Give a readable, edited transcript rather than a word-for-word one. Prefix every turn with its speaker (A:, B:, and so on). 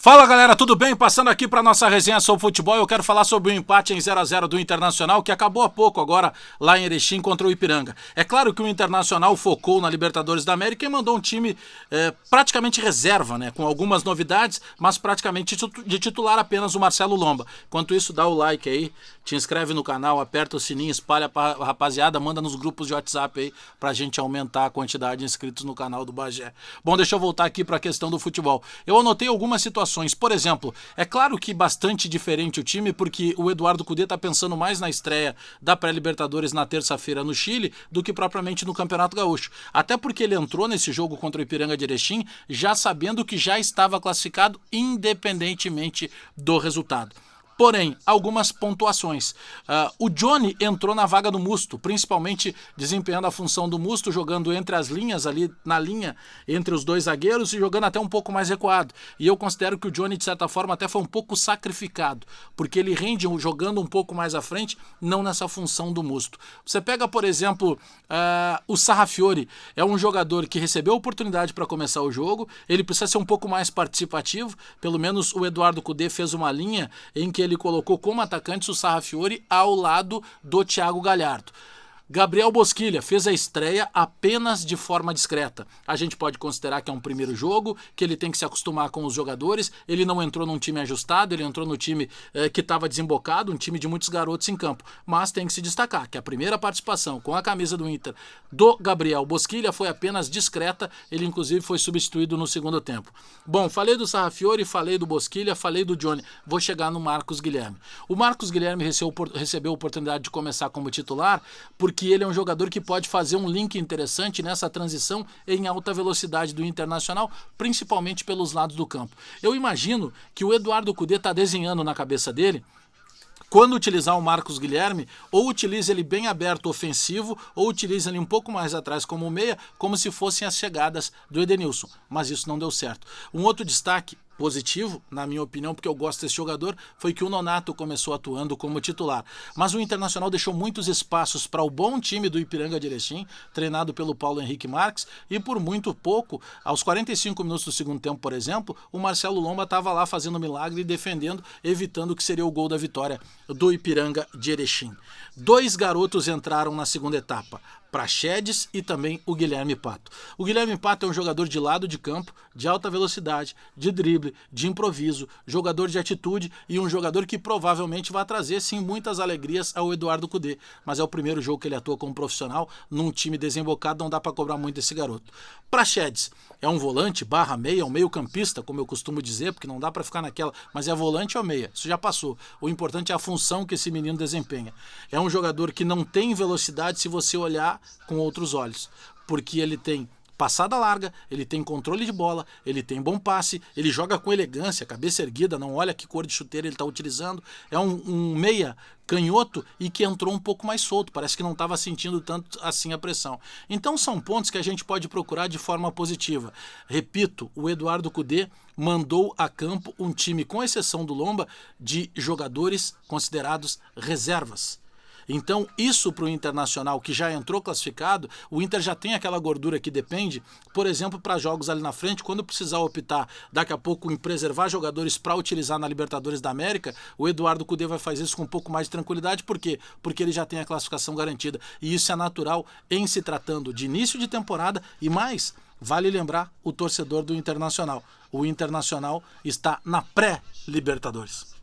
A: Fala galera, tudo bem? Passando aqui para nossa resenha sobre futebol, eu quero falar sobre o empate em 0-0 do Internacional, que acabou há pouco agora lá em Erechim contra o Ipiranga. É claro que o Internacional focou na Libertadores da América e mandou um time praticamente reserva, né? Com algumas novidades, mas praticamente de titular apenas o Marcelo Lomba. Enquanto isso, dá o like aí, te inscreve no canal, aperta o sininho, espalha pra rapaziada, manda nos grupos de WhatsApp aí pra gente aumentar a quantidade de inscritos no canal do Bagé. Bom, deixa eu voltar aqui para a questão do futebol. Eu anotei algumas situações. Por exemplo, é claro que bastante diferente o time, porque o Eduardo Cudê está pensando mais na estreia da pré-Libertadores na terça-feira no Chile do que propriamente no Campeonato Gaúcho. Até porque ele entrou nesse jogo contra o Ipiranga de Erechim já sabendo que já estava classificado independentemente do resultado. Porém, algumas pontuações. O Johnny entrou na vaga do Musto, principalmente desempenhando a função do Musto, jogando entre as linhas, ali na linha, entre os dois zagueiros e jogando até um pouco mais recuado. E eu considero que o Johnny, de certa forma, até foi um pouco sacrificado, porque ele rende jogando um pouco mais à frente, não nessa função do Musto. Você pega, por exemplo, o Sarrafiori, é um jogador que recebeu a oportunidade para começar o jogo, ele precisa ser um pouco mais participativo, pelo menos o Eduardo Cudê fez uma linha em que ele colocou como atacante o Sarrafiori ao lado do Thiago Galhardo. Gabriel Bosquilha fez a estreia apenas de forma discreta. A gente pode considerar que é um primeiro jogo, que ele tem que se acostumar com os jogadores. Ele não entrou num time ajustado, ele entrou no time que estava desembocado, um time de muitos garotos em campo. Mas tem que se destacar que a primeira participação com a camisa do Inter do Gabriel Bosquilha foi apenas discreta. Ele inclusive foi substituído no segundo tempo. Bom, falei do Sarrafiori, falei do Bosquilha, falei do Johnny. Vou chegar no Marcos Guilherme. O Marcos Guilherme recebeu a oportunidade de começar como titular porque ele é um jogador que pode fazer um link interessante nessa transição em alta velocidade do Internacional, principalmente pelos lados do campo. Eu imagino que o Eduardo Cudê está desenhando na cabeça dele quando utilizar o Marcos Guilherme, ou utiliza ele bem aberto ofensivo, ou utiliza ele um pouco mais atrás como meia, como se fossem as chegadas do Edenilson. Mas isso não deu certo. Um outro destaque positivo, na minha opinião, porque eu gosto desse jogador, foi que o Nonato começou atuando como titular. Mas o Internacional deixou muitos espaços para o bom time do Ipiranga de Erechim, treinado pelo Paulo Henrique Marques, e por muito pouco, aos 45 minutos do segundo tempo, por exemplo, o Marcelo Lomba estava lá fazendo milagre e defendendo, evitando que seria o gol da vitória do Ipiranga de Erechim. 2 garotos entraram na segunda etapa, Praxedes e também o Guilherme Pato. O Guilherme Pato é um jogador de lado de campo, de alta velocidade, de drible, de improviso, jogador de atitude e um jogador que provavelmente vai trazer sim muitas alegrias ao Eduardo Cudê, mas é o primeiro jogo que ele atua como profissional num time desembocado, não dá para cobrar muito desse garoto. Praxedes é um volante barra meia, um meio campista, como eu costumo dizer, porque não dá para ficar naquela, mas é volante ou meia, isso já passou. O importante é a função que esse menino desempenha. É um jogador que não tem velocidade se você olhar com outros olhos, porque ele tem passada larga, ele tem controle de bola, ele tem bom passe, ele joga com elegância, cabeça erguida, não olha que cor de chuteira ele está utilizando, é um meia canhoto e que entrou um pouco mais solto, parece que não estava sentindo tanto assim a pressão. Então são pontos que a gente pode procurar de forma positiva. Repito, o Eduardo Cudê mandou a campo um time, com exceção do Lomba, de jogadores considerados reservas. Então, isso para o Internacional, que já entrou classificado, o Inter já tem aquela gordura que depende, por exemplo, para jogos ali na frente, quando precisar optar daqui a pouco em preservar jogadores para utilizar na Libertadores da América, o Eduardo Cudê vai fazer isso com um pouco mais de tranquilidade. Por quê? Porque ele já tem a classificação garantida. E isso é natural em se tratando de início de temporada e mais, vale lembrar o torcedor do Internacional. O Internacional está na pré-Libertadores.